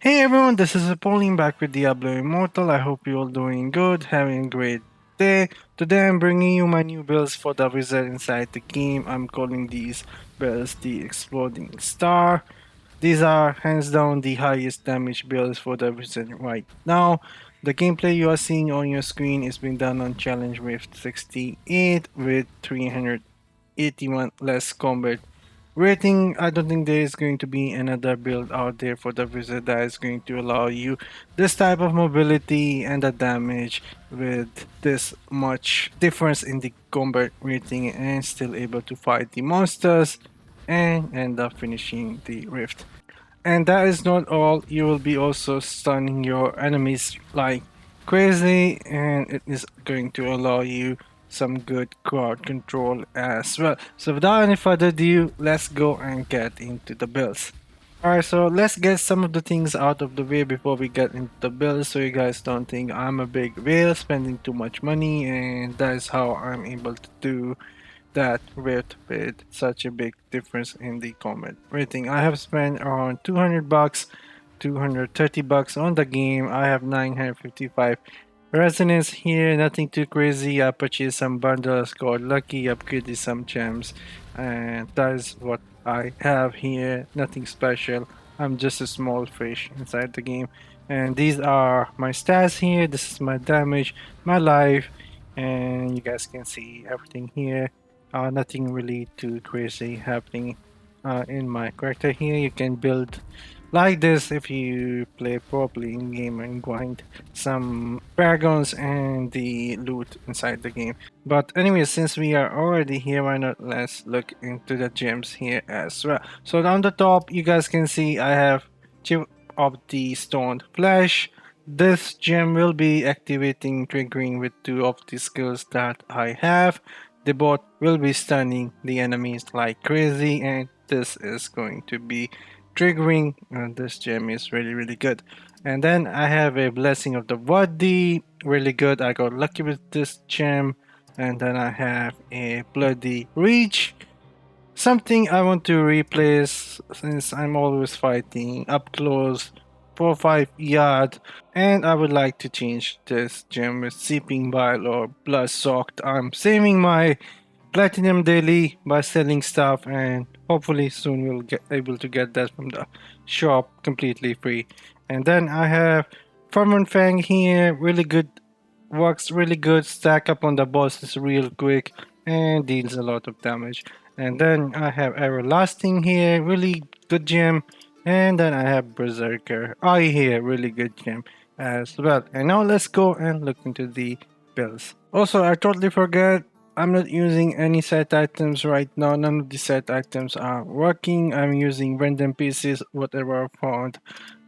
Hey everyone, this is Apollyon back with Diablo Immortal. I hope you're all doing good, having a great day. Today I'm bringing you my new builds for the wizard inside the game. I'm calling these builds the Exploding Star. These are hands down the highest damage builds for the wizard right now. The gameplay you are seeing on your screen is being done on challenge with 68 with 381 less combat rating. I don't think there is going to be another build out there for the wizard that is going to allow you this type of mobility and the damage with this much difference in the combat rating and still able to fight the monsters and end up finishing the rift. And that is not all, you will be also stunning your enemies like crazy, and it is going to allow you some good crowd control as well. So without any further ado, let's go and get into the builds. Alright, so let's get some of the things out of the way before we get into the builds so you guys don't think I'm a big whale spending too much money, and that is how I'm able to do that with such a big difference in the comment rating. I have spent around 200 bucks, 230 bucks on the game. I have 955 resonance here, nothing too crazy. I purchased some bundles, got lucky, upgraded some gems, and that is what I have here. Nothing special. I'm just a small fish inside the game. And these are my stats here. This is my damage, my life, and you guys can see everything here. Nothing really too crazy happening in my character here. You can build like this if you play properly in game and grind some dragons and the loot inside the game. But anyway, since we are already here, why not let's look into the gems here as well. So on the top, you guys can see I have chip of the stoned flesh. This gem will be activating triggering with two of the skills that I have. The bot will be stunning the enemies like crazy, and this is going to be triggering. And this gem is really good. And then I have a blessing of the body, really good. I got lucky with this gem. And then I have a bloody reach, something I want to replace since I'm always fighting up close for 5 yard, and I would like to change this gem with seeping bile or blood soaked. I'm saving my platinum daily by selling stuff, and hopefully soon we'll get able to get that from the shop completely free. And then I have Ferment Fang here, really good, works really good, stack up on the bosses real quick and deals a lot of damage. And then I have Everlasting here, really good gem. And then I have Berserker Eye here, really good gem as well. And now let's go and look into the builds. Also, I totally forgot, I'm not using any set items right now. None of the set items are working. I'm using random pieces, whatever I found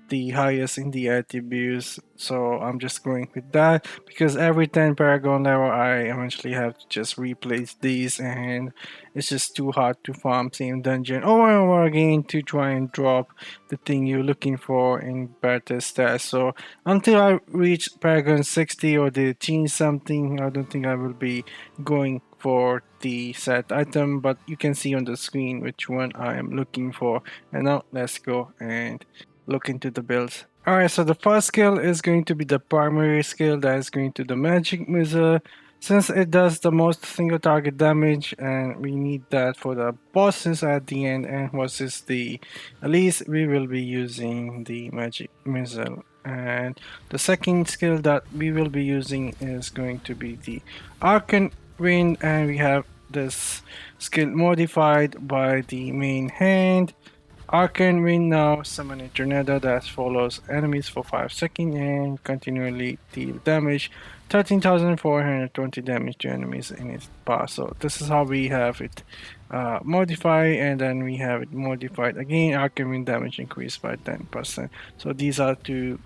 the highest in the attributes, so I'm just going with that because every 10 paragon level I eventually have to just replace these, and it's just too hard to farm same dungeon over and over again to try and drop the thing you're looking for in better stats. So until I reach paragon 60 or they change something, I don't think I will be going for the set item, but you can see on the screen which one I am looking for. And now let's go and look into the builds. Alright, so the first skill is going to be the primary skill, that is going to the magic missile, since it does the most single target damage and we need that for the bosses at the end and versus the least, we will be using the magic missile. And the second skill that we will be using is going to be the arcane wind, and we have this skill modified by the main hand. Arcane Wind now summon a tornado that follows enemies for 5 seconds and continually deal damage, 13,420 damage to enemies in its path. So this is how we have it modified, and then we have it modified again. Arcane Wind damage increased by 10%. So these are two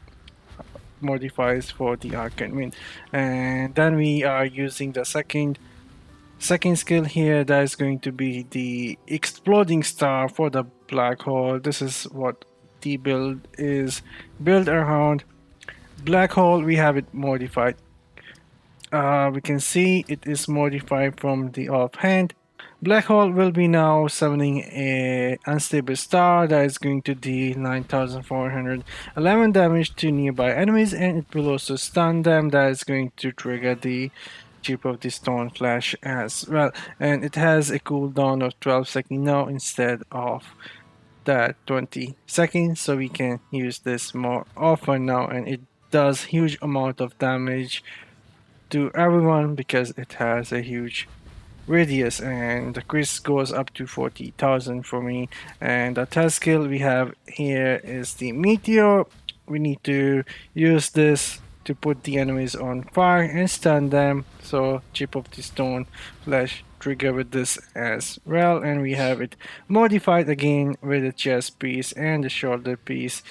modifiers for the Arcane Wind. And then we are using the second skill here, that is going to be the Exploding Star for the black hole. This is what the build is built around. Black hole, we have it modified. We can see it is modified from the offhand. Black Hole will be now summoning a unstable star that is going to deal 9,411 damage to nearby enemies, and it will also stun them. That is going to trigger the Chip of the Stone Flash as well. And it has a cooldown of 12 seconds now instead of that 20 seconds, so we can use this more often now, and it does huge amount of damage to everyone because it has a huge radius, and the crit goes up to 40,000 for me. And the test skill we have here is the meteor. We need to use this to put the enemies on fire and stun them, so chip of the stone flesh trigger with this as well. And we have it modified again with the chest piece and the shoulder piece.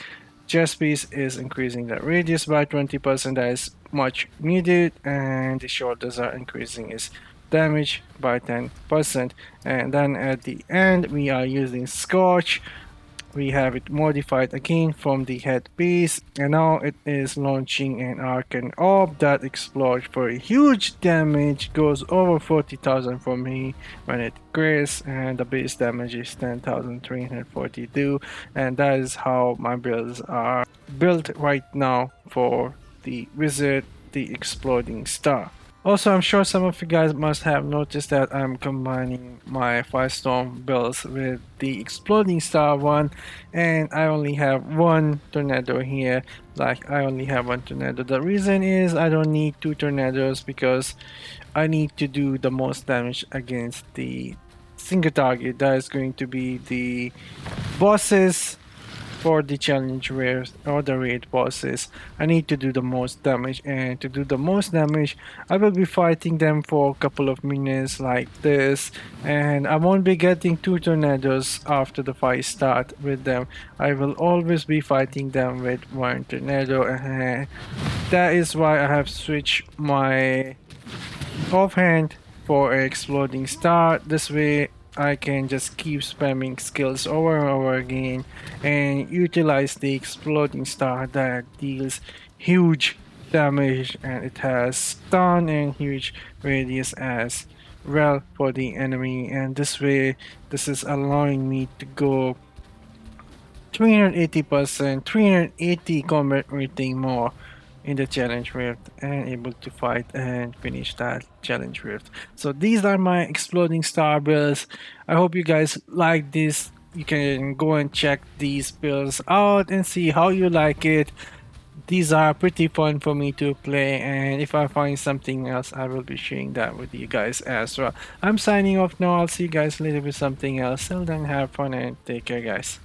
Chest piece is increasing the radius by 20%, that is much needed, and the shoulders are increasing its damage by 10%. And then at the end we are using Scorch. We have it modified again from the headpiece, and now it is launching an arcane orb that explodes for a huge damage, goes over 40,000 for me when it crits, and the base damage is 10,342. And that is how my builds are built right now for the wizard, the exploding star. Also, I'm sure some of you guys must have noticed that I'm combining my Firestorm builds with the Exploding Star one, and I only have one tornado here. Like, I only have one tornado. The reason is I don't need two tornadoes because I need to do the most damage against the single target. That is going to be the bosses for the challenge rares or the raid bosses. I need to do the most damage, and to do the most damage I will be fighting them for a couple of minutes like this, and I won't be getting two tornadoes after the fight start with them. I will always be fighting them with one tornado, and that is why I have switched my offhand for an exploding star. This way I can just keep spamming skills over and over again and utilize the exploding star that deals huge damage, and it has stun and huge radius as well for the enemy. And this way this is allowing me to go 380%, 380 combat rating more in the challenge rift, and able to fight and finish that challenge rift. So these are my exploding star builds. I hope you guys like this. You can go and check these builds out and see how you like it. These are pretty fun for me to play, and if I find something else I will be sharing that with you guys as well. I'm signing off now. I'll see you guys later with something else. Till then, have fun and take care, guys.